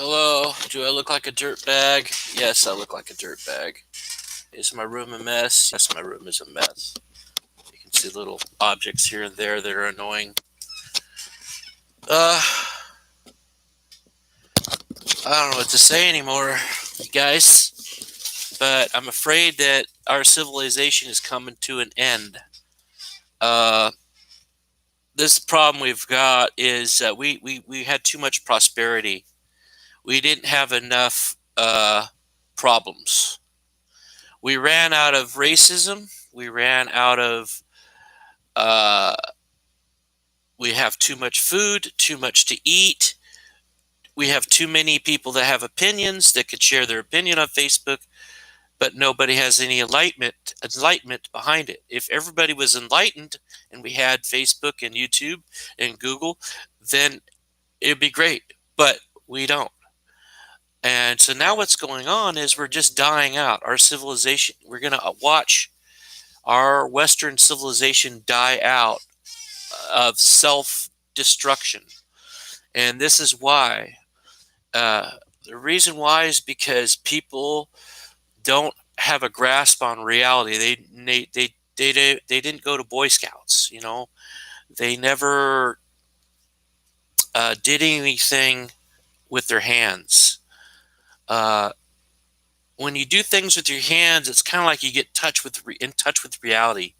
Hello, do I look like a dirt bag? Yes, I look like a dirt bag. Is my room a mess? Yes, my room is a mess. You can see little objects here and there that are annoying. Uh, I don't know what to say anymore, you guys, but I'm afraid that our civilization is coming to an end. Uh, this problem we've got is we had too much prosperity. We didn't have enough problems. We ran out of racism. We ran out of uh, we have too much food, too much to eat. We have too many people that have opinions that could share their opinion on Facebook, but nobody has any enlightenment behind it. If everybody was enlightened and we had Facebook and YouTube and Google, then it'd be great. But we don't. And so now what's going on is we're just dying out. Our civilization, we're going to watch our Western civilization die out of self destruction. And this is why. Uh, the reason why is because people don't have a grasp on reality. They didn't go to Boy Scouts. They never did anything with their hands. Uh, when you do things with your hands, it's kind of like you get in touch with reality.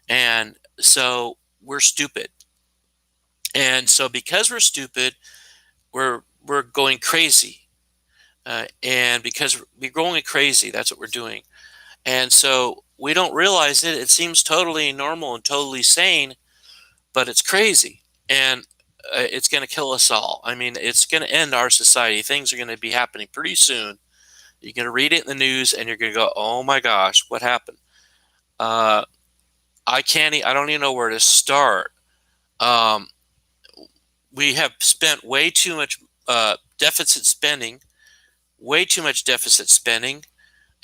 And so we're stupid. And so because we're stupid, we're going crazy. And because we're going crazy, that's what we're doing. And so we don't realize it. It seems totally normal and totally sane, but it's crazy. And it's going to kill us all. I mean, it's going to end our society. Things are going to be happening pretty soon. You're going to read it in the news and you're going to go, oh my gosh, what happened? Uh, I don't even know where to start. Um, we have spent way too much deficit spending, way too much deficit spending.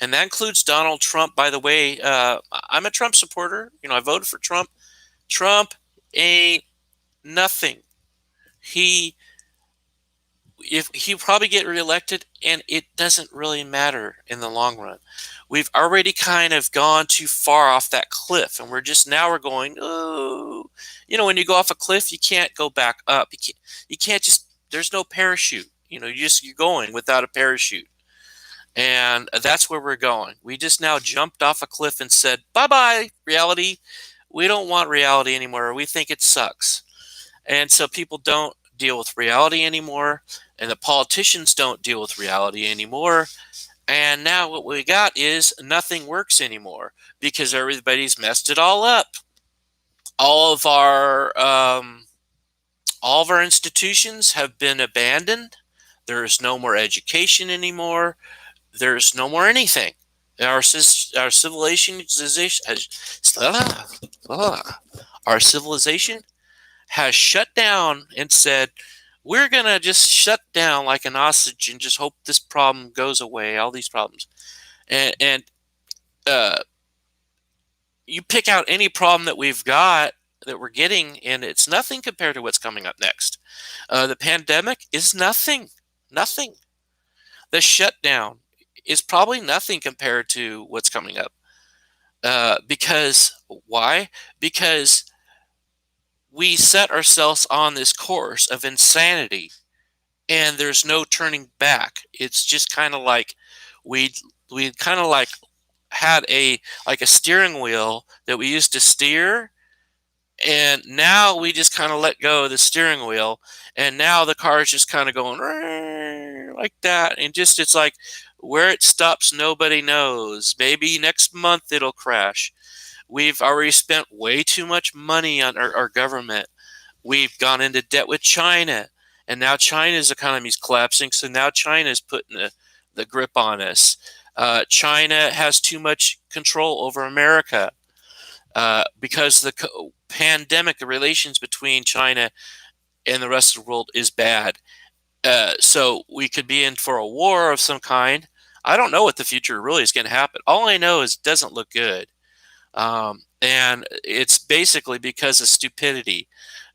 And that includes Donald Trump. By the way, I'm a Trump supporter. I voted for Trump. Trump ain't nothing. He if he'll probably get reelected, and it doesn't really matter in the long run. We've already kind of gone too far off that cliff, and we're going. Oh, when you go off a cliff, you can't go back up. You can't just. There's no parachute. You're going without a parachute. And that's where we're going. We just now jumped off a cliff and said, bye bye, reality. We don't want reality anymore. We think it sucks. And so people don't deal with reality anymore. And the politicians don't deal with reality anymore. And now what we got is nothing works anymore because everybody's messed it all up. All of our all of our institutions have been abandoned. There is no more education anymore. There's no more anything. Our civilization our civilization has shut down and said, we're gonna just shut down like an ostrich and just hope this problem goes away. All these problems, and uh, you pick out any problem that we've got that we're getting, and it's nothing compared to what's coming up next. The pandemic is nothing, nothing. The shutdown is probably nothing compared to what's coming up. Because why? Because we set ourselves on this course of insanity, and there's no turning back. It's just kind of like we we kind of like had a steering wheel that we used to steer, and now we just kind of let go of the steering wheel, and now the car is just kind of going like that, and just it's like where it stops nobody knows. Maybe next month it'll crash. We've already spent way too much money on our government. We've gone into debt with China, and now China's economy is collapsing, so now China's putting the grip on us. China has too much control over America because the pandemic, the relations between China and the rest of the world is bad. So we could be in for a war of some kind. I don't know what the future really is going to happen. All I know is it doesn't look good. And it's basically because of stupidity,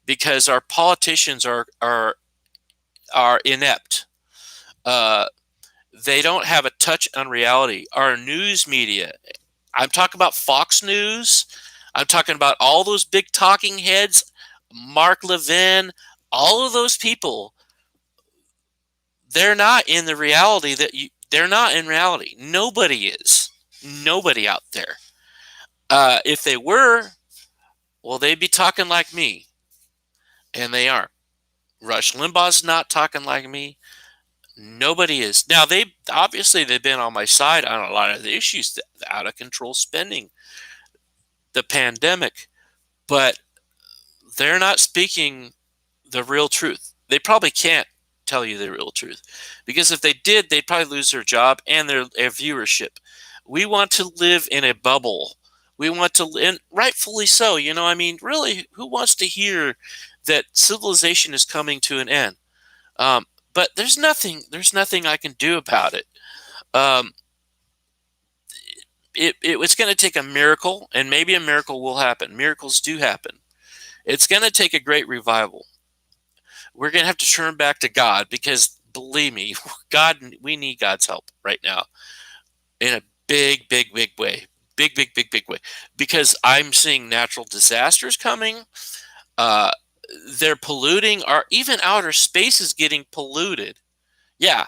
because our politicians are inept. Uh, they don't have a touch on reality. Our news media, I'm talking about Fox News. I'm talking about all those big talking heads, Mark Levin, all of those people. They're not in the reality that you. They're not in reality. Nobody is. Nobody out there. If they were, well, they'd be talking like me, and they aren't. Rush Limbaugh's not talking like me. Nobody is. Now they obviously they've been on my side on a lot of the issues, the out of control spending, the pandemic, but they're not speaking the real truth. They probably can't tell you the real truth because if they did, they'd probably lose their job and their viewership. We want to live in a bubble. We want to, and rightfully so. You know, I mean, really, who wants to hear that civilization is coming to an end? Um, but there's nothing I can do about it. Um, it's going to take a miracle, and maybe a miracle will happen. Miracles do happen. It's going to take a great revival. We're going to have to turn back to God because believe me, God, we need God's help right now in a big, big, big way. Big, big, big, big way. Because I'm seeing natural disasters coming. Uh, they're polluting. Our even outer space is getting polluted. Yeah,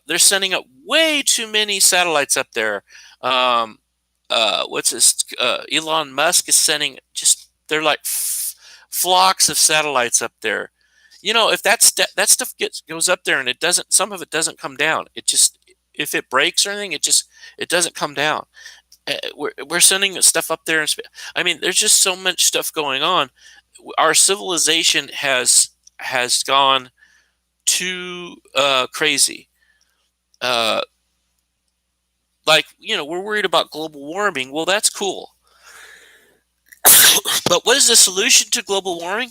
they're sending up way too many satellites up there. Um, what's this? Elon Musk is sending just they're like flocks of satellites up there. You know, if that stuff goes up there and it doesn't, some of it doesn't come down. It just if it breaks or anything, it doesn't come down. We're sending stuff up there, and I mean, there's just so much stuff going on. Our civilization has gone too crazy. Uh, like we're worried about global warming. Well, that's cool, but what is the solution to global warming?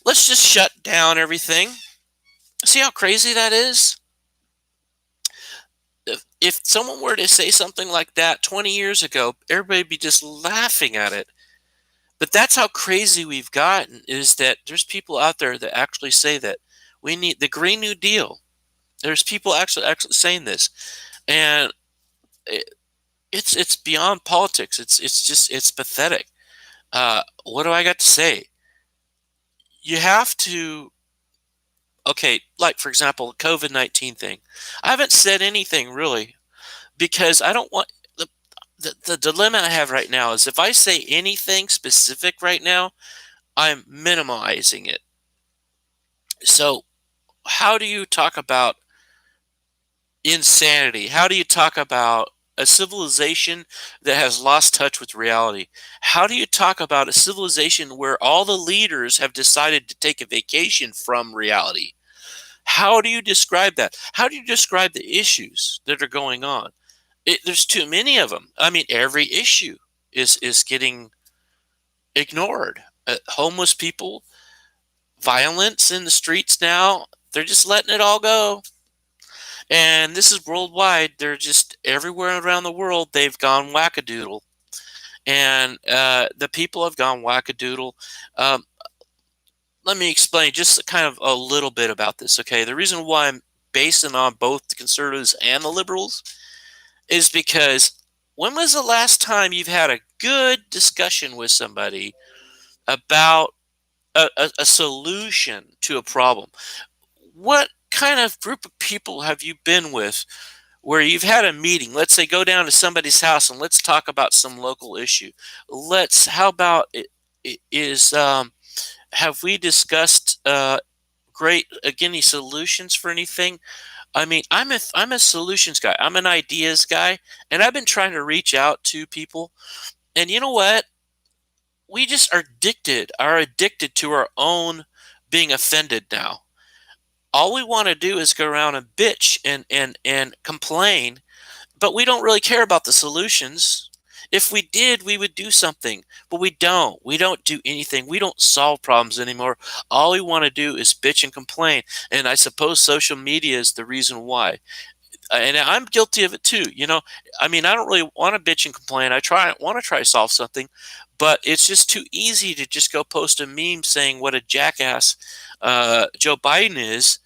Let's just shut down everything. See how crazy that is? If someone were to say something like that 20 years ago, everybody would be just laughing at it. But that's how crazy we've gotten, is that there's people out there that actually say that we need the Green New Deal. There's people actually saying this. And it's beyond politics. It's pathetic. What do I got to say? You have to, okay, like for example, the COVID-19 thing. I haven't said anything really because I don't want the dilemma I have right now is if I say anything specific right now, I'm minimizing it. So, how do you talk about insanity? How do you talk about a civilization that has lost touch with reality? How do you talk about a civilization where all the leaders have decided to take a vacation from reality? How do you describe that? How do you describe the issues that are going on? There's too many of them. I mean, every issue is getting ignored. Homeless people, violence in the streets now, they're just letting it all go. And this is worldwide. They're just everywhere around the world. They've gone wackadoodle, and the people have gone wackadoodle. Um, Let me explain just kind of a little bit about this. Okay, the reason why I'm basing on both the conservatives and the liberals is because when was the last time you've had a good discussion with somebody about a solution to a problem? What kind of group of people have you been with where you've had a meeting? Let's say go down to somebody's house and let's talk about some local issue. How about have we discussed any solutions for anything? I mean, I'm a solutions guy. I'm an ideas guy, and I've been trying to reach out to people. And you know what? We just are addicted to our own being offended now. All we want to do is go around and bitch and complain, but we don't really care about the solutions. If we did, we would do something, but we don't. We don't do anything. We don't solve problems anymore. All we want to do is bitch and complain. And I suppose social media is the reason why. And I'm guilty of it too. I mean, I don't really want to bitch and complain. Want to try to solve something, but it's just too easy to just go post a meme saying what a jackass Joe Biden is,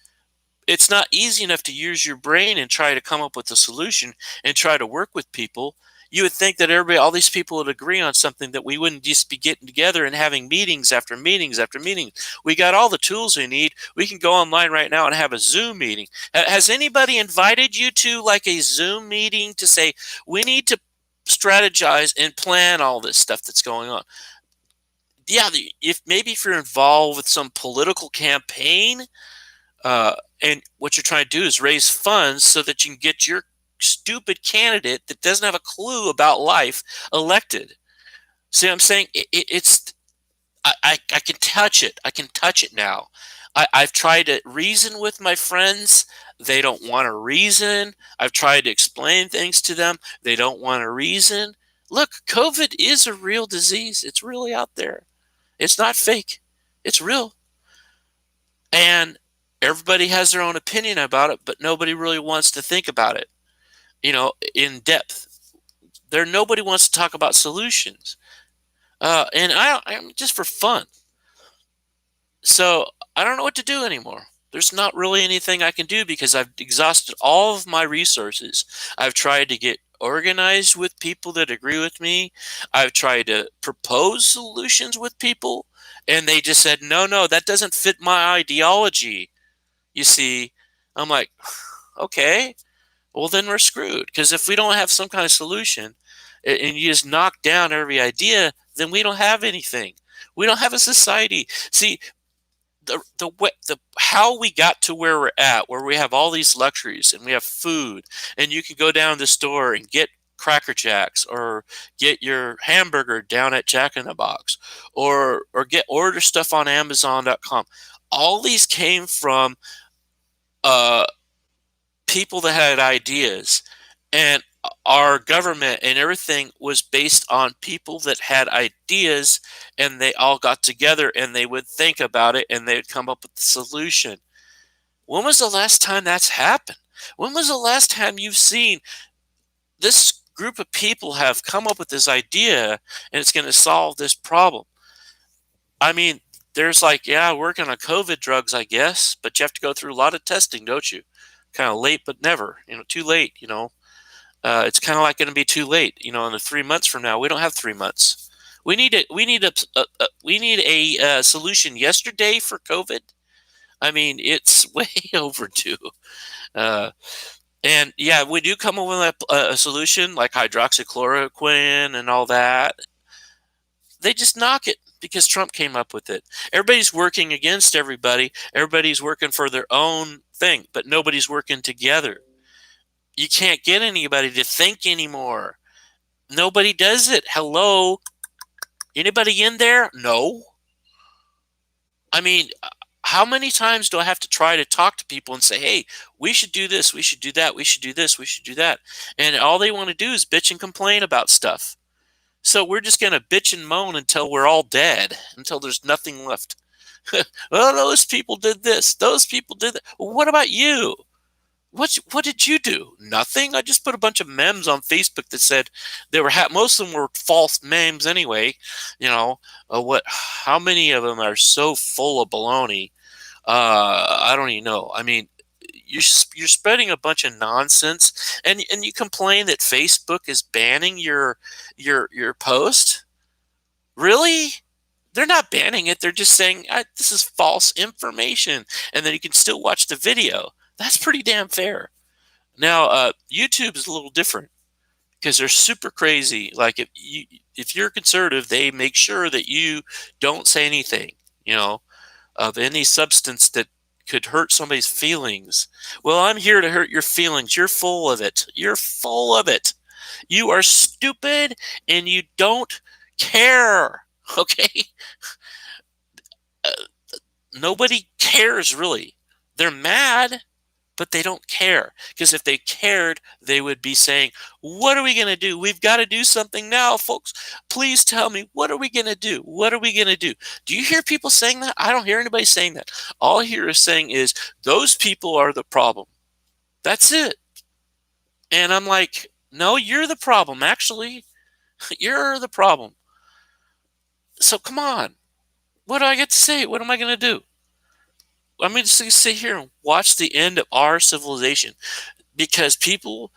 It's not easy enough to use your brain and try to come up with a solution and try to work with people. You would think that everybody, all these people would agree on something, that we wouldn't just be getting together and having meetings after meetings after meetings. We got all the tools we need. We can go online right now and have a Zoom meeting. Has anybody invited you to like a Zoom meeting to say, we need to strategize and plan all this stuff that's going on? Yeah, if you're involved with some political campaign, uh, and what you're trying to do is raise funds so that you can get your stupid candidate that doesn't have a clue about life elected. See what I'm saying? I can touch it. I can touch it now. I've tried to reason with my friends. They don't want to reason. I've tried to explain things to them. They don't want to reason. Look, COVID is a real disease. It's really out there. It's not fake. It's real. And everybody has their own opinion about it, but nobody really wants to think about it, in depth. Nobody wants to talk about solutions. And I'm just for fun. So I don't know what to do anymore. There's not really anything I can do because I've exhausted all of my resources. I've tried to get organized with people that agree with me. I've tried to propose solutions with people, and they just said, no, no, that doesn't fit my ideology. You see, I'm like, okay, well, then we're screwed. Because if we don't have some kind of solution and you just knock down every idea, then we don't have anything. We don't have a society. See, the how we got to where we're at, where we have all these luxuries and we have food, and you can go down to the store and get Cracker Jacks or get your hamburger down at Jack in the Box, or get order stuff on Amazon.com. All these came from uh, people that had ideas, and our government and everything was based on people that had ideas, and they all got together and they would think about it and they would come up with the solution. When was the last time that's happened? When was the last time you've seen this group of people have come up with this idea and it's going to solve this problem? I mean, there's like, yeah, working on COVID drugs, I guess, but you have to go through a lot of testing, don't you? Kind of late, but never, too late, it's kind of like going to be too late, in the 3 months from now. We don't have 3 months. We need a solution yesterday for COVID. I mean, it's way overdue. Uh, and yeah, we do come up with a solution like hydroxychloroquine and all that. They just knock it because Trump came up with it. Everybody's working against everybody. Everybody's working for their own thing, but nobody's working together. You can't get anybody to think anymore. Nobody does it. Hello? Anybody in there? No. I mean, how many times do I have to try to talk to people and say, hey, we should do this, we should do that, we should do this, we should do that? And all they want to do is bitch and complain about stuff. So we're just going to bitch and moan until we're all dead, until there's nothing left. Well, those people did this. Those people did that. Well, what about you? What did you do? Nothing. I just put a bunch of memes on Facebook that said they were most of them were false memes anyway. What? How many of them are so full of baloney? I don't even know. I mean, you're spreading a bunch of nonsense, and you complain that Facebook is banning your post. Really? They're not banning it. They're just saying this is false information, and then you can still watch the video. That's pretty damn fair. Now, YouTube is a little different because they're super crazy. Like if you're conservative, they make sure that you don't say anything, of any substance that could hurt somebody's feelings. Well, I'm here to hurt your feelings. You're full of it. You're full of it. You are stupid and you don't care. Okay? Uh, Nobody cares really. They're mad, but they don't care. Because if they cared, they would be saying, what are we going to do? We've got to do something now, folks. Please tell me, what are we going to do? What are we going to do? Do you hear people saying that? I don't hear anybody saying that. All I hear is saying is, those people are the problem. That's it. And I'm like, no, you're the problem, actually. You're the problem. So come on. What do I get to say? What am I going to do? I'm going to sit here and watch the end of our civilization because people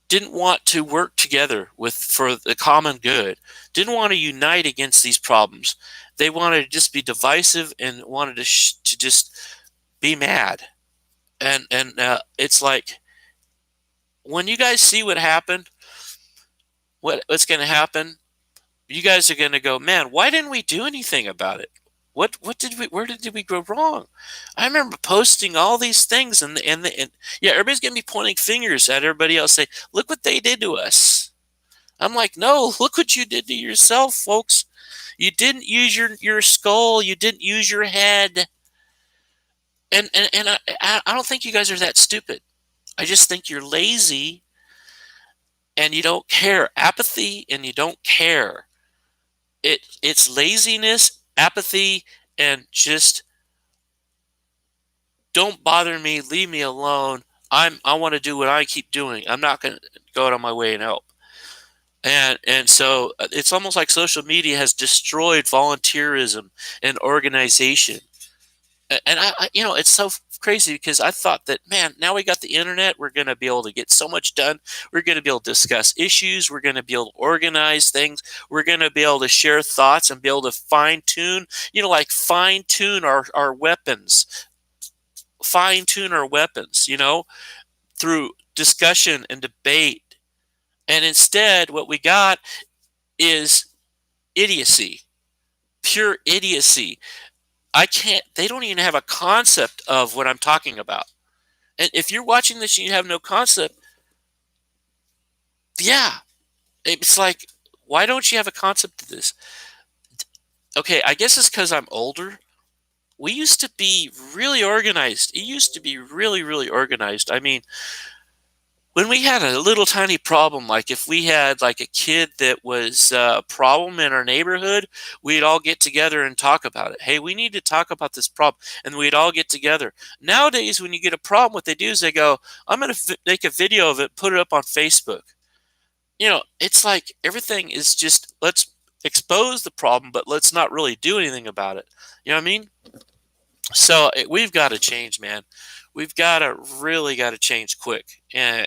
didn't want to work together for the common good, didn't want to unite against these problems. They wanted to just be divisive and wanted to just be mad. And it's like when you guys see what happened, what's going to happen, you guys are going to go, man, why didn't we do anything about it? What did we where did we go wrong? I remember posting all these things and yeah, everybody's going to be pointing fingers at everybody else, say, look what they did to us. I'm like, no, look what you did to yourself, folks. You didn't use your skull, you didn't use your head. And I don't think you guys are that stupid. I just think you're lazy and you don't care. Apathy and you don't care. It's laziness, apathy, and just don't bother me, leave me alone. I want to do what I keep doing. I'm not going to go out of my way and help. And so it's almost like social media has destroyed volunteerism and organization. And it's so crazy because I thought that, man, now we got the internet, we're going to be able to get so much done. We're going to be able to discuss issues. We're going to be able to organize things. We're going to be able to share thoughts and be able to fine tune, like fine tune our weapons, through discussion and debate. And instead, what we got is idiocy, pure idiocy. They don't even have a concept of what I'm talking about. And if you're watching this and you have no concept, yeah, it's like, why don't you have a concept of this? Okay, I guess it's because I'm older. We used to be really organized. It used to be really, really organized. I mean, when we had a little tiny problem, like if we had like a kid that was a problem in our neighborhood, we'd all get together and talk about it. Hey, we need to talk about this problem, and we'd all get together. Nowadays, when you get a problem, what they do is they go, I'm going to make a video of it, put it up on Facebook. It's like everything is just, let's expose the problem, but let's not really do anything about it. You know what I mean? So we've got to change, man. We've really got to change quick, and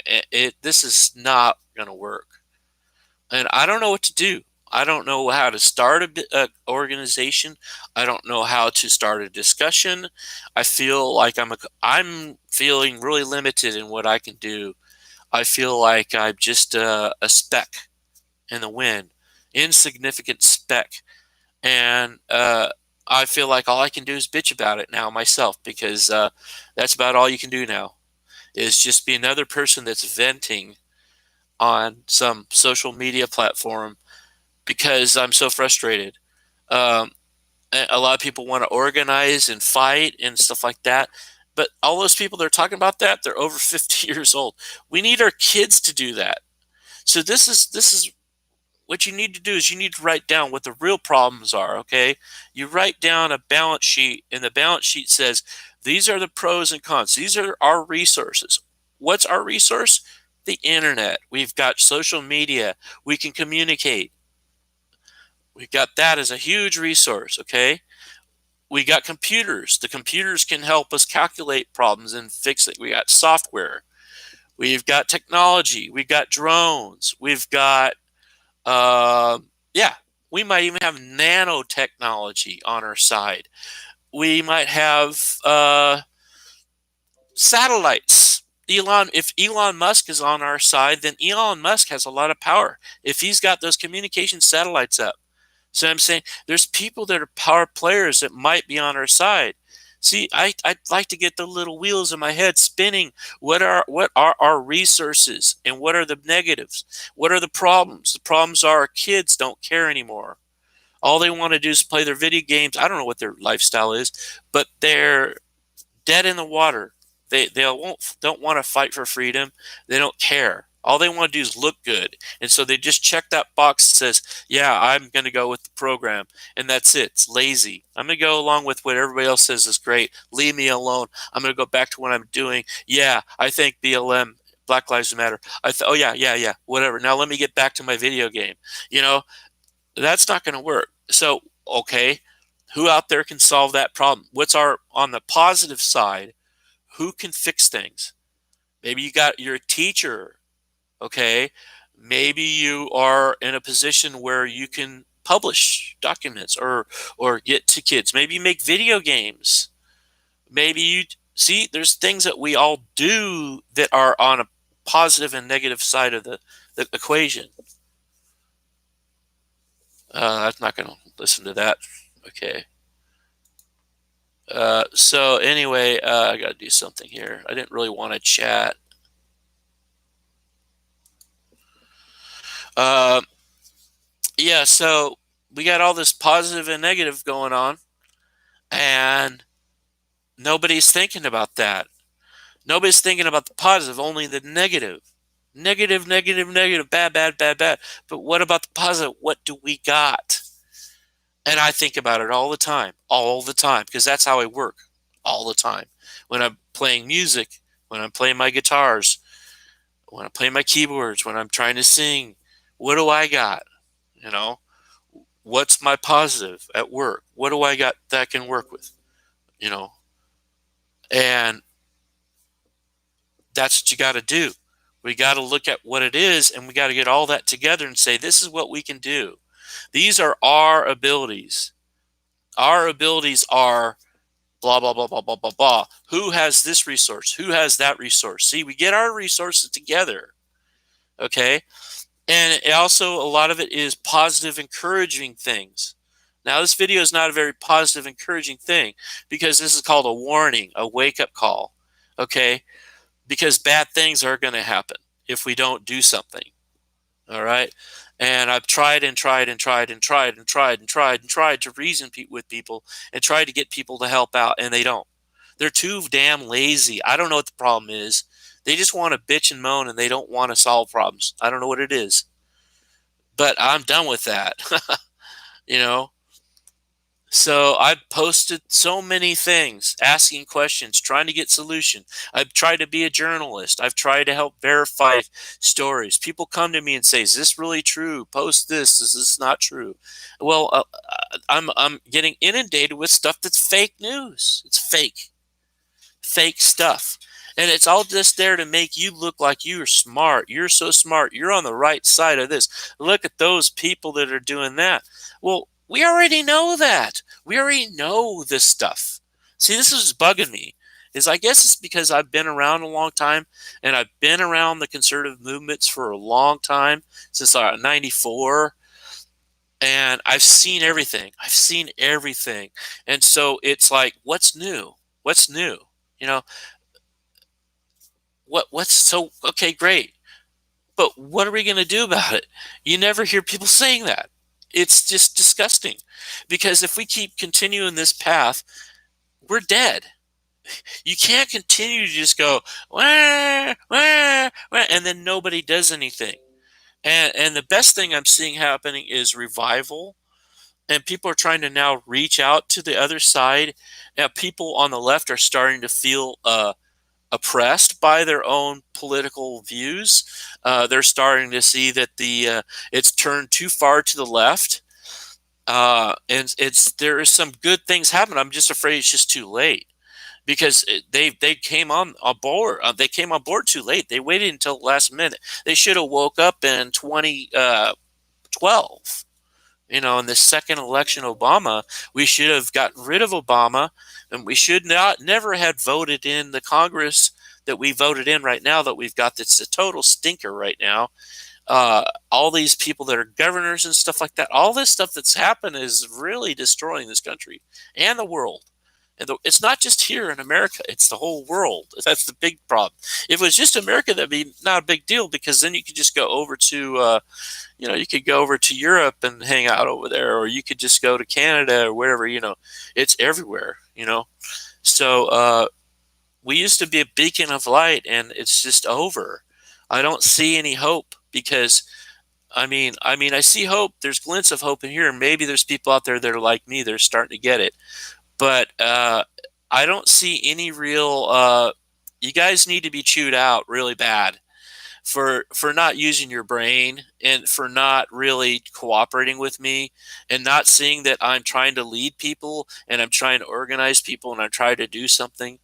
this is not going to work. And I don't know what to do. I don't know how to start a organization. I don't know how to start a discussion. I feel like I'm feeling really limited in what I can do. I feel like I'm just a speck in the wind, insignificant speck, and I feel like all I can do is bitch about it now myself, because that's about all you can do now, is just be another person that's venting on some social media platform because I'm so frustrated. Um, a lot of people want to organize and fight and stuff like that, but all those people that are talking about that, they're over 50 years old. We need our kids to do that. So this is what you need to do, is you need to write down what the real problems are, okay? You write down a balance sheet, and the balance sheet says, these are the pros and cons. These are our resources. What's our resource? The internet. We've got social media. We can communicate. We've got that as a huge resource, okay? We got computers. The computers can help us calculate problems and fix it. We got software. We've got technology. We've got drones. We've got yeah, we might even have nanotechnology on our side. We might have satellites. If Elon Musk is on our side, then Elon Musk has a lot of power if he's got those communication satellites up. So I'm saying there's people that are power players that might be on our side. See, I'd like to get the little wheels in my head spinning. What are our resources, and what are the negatives? What are the problems? The problems are our kids don't care anymore. All they want to do is play their video games. I don't know what their lifestyle is, but they're dead in the water. Don't want to fight for freedom. They don't care. All they want to do is look good. And so they just check that box that says, yeah, I'm going to go with the program. And that's it. It's lazy. I'm going to go along with what everybody else says is great. Leave me alone. I'm going to go back to what I'm doing. Yeah, I think BLM, Black Lives Matter. Oh, yeah, whatever. Now let me get back to my video game. That's not going to work. So, okay, Who out there can solve that problem? What's our, on the positive side, who can fix things? Maybe you're a teacher, okay? Maybe you are in a position where you can publish documents or get to kids. Maybe you make video games. Maybe you see there's things that we all do that are on a positive and negative side of the equation. I'm not going to listen to that. Okay. So anyway, I got to do something here. I didn't really want to chat. Uh, yeah, so we got all this positive and negative going on, and nobody's thinking about that. Nobody's thinking about the positive, only the negative. Negative, negative, negative, bad, bad, bad, bad. But what about the positive? What do we got? And I think about it all the time, because that's how I work all the time. When I'm playing music, when I'm playing my guitars, when I'm playing my keyboards, when I'm trying to sing, what do I got? You know, what's my positive at work? What do I got that I can work with? You know, and that's what you got to do. We got to look at what it is, and we got to get all that together and say, this is what we can do. These are our abilities. Our abilities are blah, blah, blah, blah, blah, blah, blah. Who has this resource? Who has that resource? See, we get our resources together. Okay. And it also, a lot of it is positive, encouraging things. Now, this video is not a very positive, encouraging thing, because this is called a warning, a wake-up call. Okay. Because bad things are going to happen if we don't do something. All right. And I've tried and tried and tried and tried and tried and tried and tried to reason with people and tried to get people to help out, and they don't. They're too damn lazy. I don't know what the problem is. They just want to bitch and moan, and they don't want to solve problems. I don't know what it is. But I'm done with that. you know? So I've posted so many things, asking questions, trying to get solution. I've tried to be a journalist. I've tried to help verify stories. People come to me and say, "Is this really true? Post this. Is this not true?" Well, I'm getting inundated with stuff that's fake news. It's fake stuff. And it's all just there to make you look like you're smart. You're so smart. You're on the right side of this. Look at those people that are doing that. Well, we already know that. We already know this stuff. See, this is bugging me. Is I guess it's because I've been around a long time, and I've been around the conservative movements for a long time, since 94, and I've seen everything. I've seen everything. And so it's like, what's new? What's new? You know, what's so okay, great. But what are we going to do about it? You never hear people saying that. It's just disgusting, because if we keep continuing this path, we're dead. You can't continue to just go wah, wah, wah, and then nobody does anything. And the best thing I'm seeing happening is revival, and people are trying to now reach out to the other side. Now, people on the left are starting to feel oppressed by their own political views. They're starting to see that it's turned too far to the left, and there is some good things happening. I'm just afraid it's just too late, because they came on board. They came on board too late. They waited until the last minute. They should have woke up in 2012. In the second election, Obama, we should have gotten rid of Obama, and we should never had voted in the Congress that we voted in right now, that we've got. That's a total stinker right now. All these people that are governors and stuff like that, all this stuff that's happened is really destroying this country and the world. And it's not just here in America, it's the whole world. That's the big problem. If it was just America, that'd be not a big deal, because then you could just go over to you could go over to Europe and hang out over there, or you could just go to Canada or wherever. It's everywhere. So we used to be a beacon of light, and it's just over. I don't see any hope, because I see hope. There's glints of hope in here, and maybe there's people out there that are like me. They're starting to get it, but I don't see any real. You guys need to be chewed out really bad for not using your brain and for not really cooperating with me and not seeing that I'm trying to lead people and I'm trying to organize people and I'm trying to do something.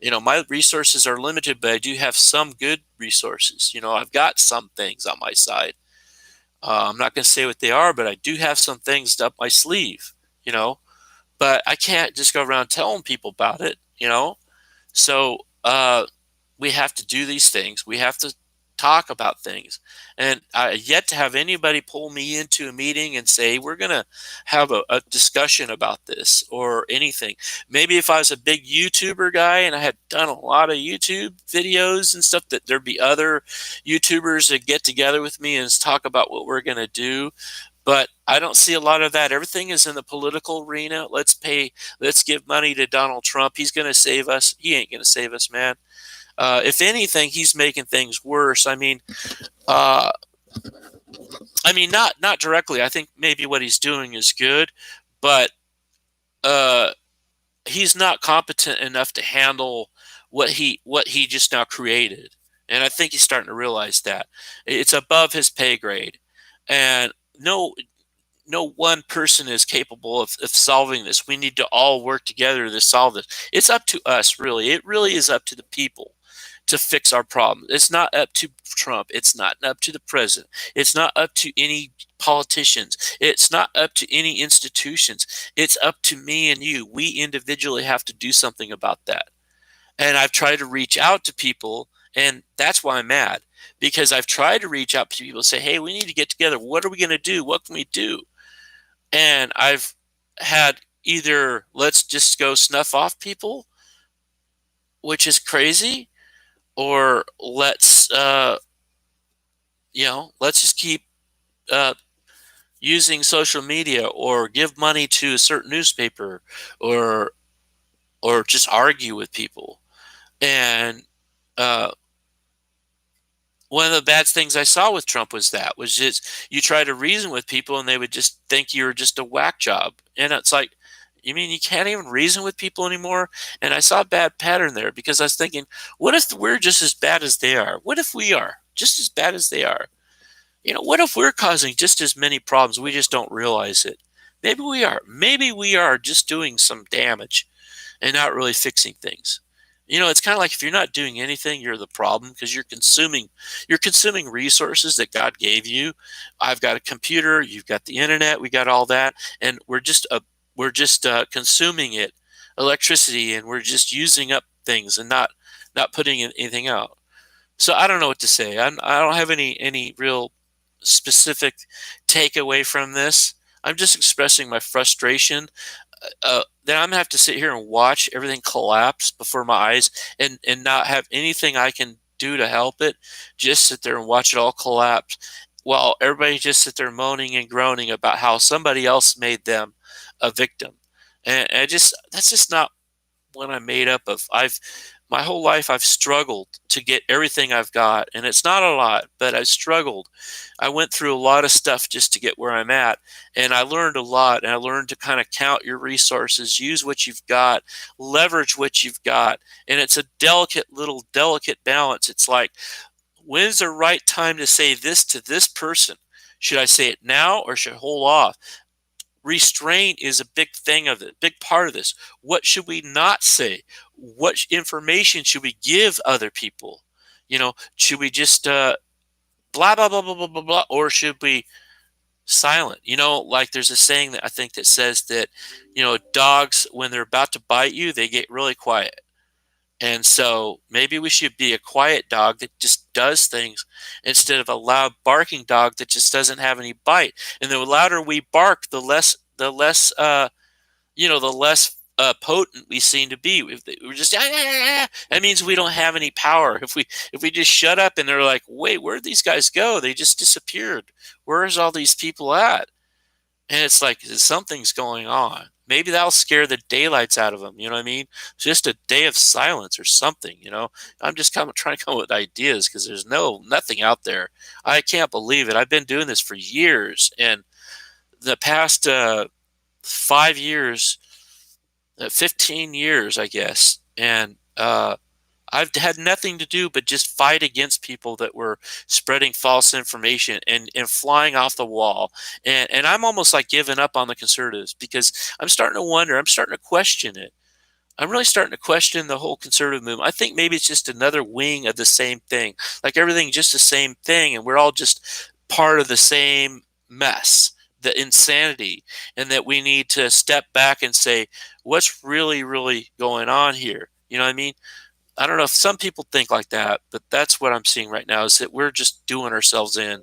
My resources are limited, but I do have some good resources. I've got some things on my side. I'm not going to say what they are, but I do have some things up my sleeve, you know, but I can't just go around telling people about it. So we have to do these things. We have to talk about things. And I yet to have anybody pull me into a meeting and say, we're going to have a discussion about this or anything. Maybe if I was a big YouTuber guy and I had done a lot of YouTube videos and stuff, that there'd be other YouTubers that get together with me and talk about what we're going to do. But I don't see a lot of that. Everything is in the political arena. Let's give money to Donald Trump. He's going to save us. He ain't going to save us, man. If anything, he's making things worse. Uh, not directly. I think maybe what he's doing is good, but uh, he's not competent enough to handle what he just now created. And I think he's starting to realize that it's above his pay grade, and no one person is capable of solving this. We need to all work together to solve this. It's up to us, really. It really is up to the people to fix our problem. It's not up to Trump. It's not up to the president. It's not up to any politicians. It's not up to any institutions. It's up to me and you. We individually have to do something about that. And I've tried to reach out to people, and that's why I'm mad, because I've tried to reach out to people and say, hey, we need to get together. What are we going to do? What can we do? And I've had either let's just go snuff off people, which is crazy, or let's just keep uh, using social media or give money to a certain newspaper or just argue with people. And uh, one of the bad things I saw with Trump was just you try to reason with people and they would just think you're just a whack job. And it's like, you mean you can't even reason with people anymore? And I saw a bad pattern there because I was thinking, what if we're just as bad as they are? What if we are just as bad as they are? What if we're causing just as many problems? We just don't realize it. Maybe we are. Maybe we are just doing some damage and not really fixing things. It's kind of like if you're not doing anything, you're the problem because you're consuming resources that God gave you. I've got a computer, you've got the internet, we got all that, and we're just consuming it, electricity, and we're just using up things and not putting anything out. So I don't know what to say. I don't have any real specific takeaway from this. I'm just expressing my frustration. Then I'm gonna have to sit here and watch everything collapse before my eyes, and not have anything I can do to help it. Just sit there and watch it all collapse, while everybody just sit there moaning and groaning about how somebody else made them a victim. And that's just not what I'm made up of. My whole life I've struggled to get everything I've got, and it's not a lot, but I struggled. I went through a lot of stuff just to get where I'm at, and I learned a lot, and I learned to kind of count your resources, use what you've got, leverage what you've got, and it's a delicate balance. It's like, when's the right time to say this to this person? Should I say it now or should I hold off? Restraint is a big thing of it, big part of this. What should we not say? What information should we give other people? Should we just blah blah blah blah blah blah blah, or should we silent? Like there's a saying that I think that says that dogs, when they're about to bite you, they get really quiet. And so maybe we should be a quiet dog that just does things instead of a loud barking dog that just doesn't have any bite. And the louder we bark, the less potent we seem to be. If we're just that means we don't have any power. If we just shut up and they're like, wait, where'd these guys go? They just disappeared. Where's all these people at? And it's like something's going on. Maybe that'll scare the daylights out of them. You know what I mean? Just a day of silence or something. I'm just trying to come up with ideas because there's nothing out there. I can't believe it. I've been doing this for years, and the past 5 years, 15 years, I guess, and I've had nothing to do but just fight against people that were spreading false information and flying off the wall. And I'm almost like giving up on the conservatives because I'm starting to wonder, I'm starting to question it. I'm really starting to question the whole conservative movement. I think maybe it's just another wing of the same thing. Like everything just the same thing, and we're all just part of the same mess, the insanity, and that we need to step back and say, what's really, really going on here? You know what I mean? I don't know if some people think like that, but that's what I'm seeing right now is that we're just doing ourselves in.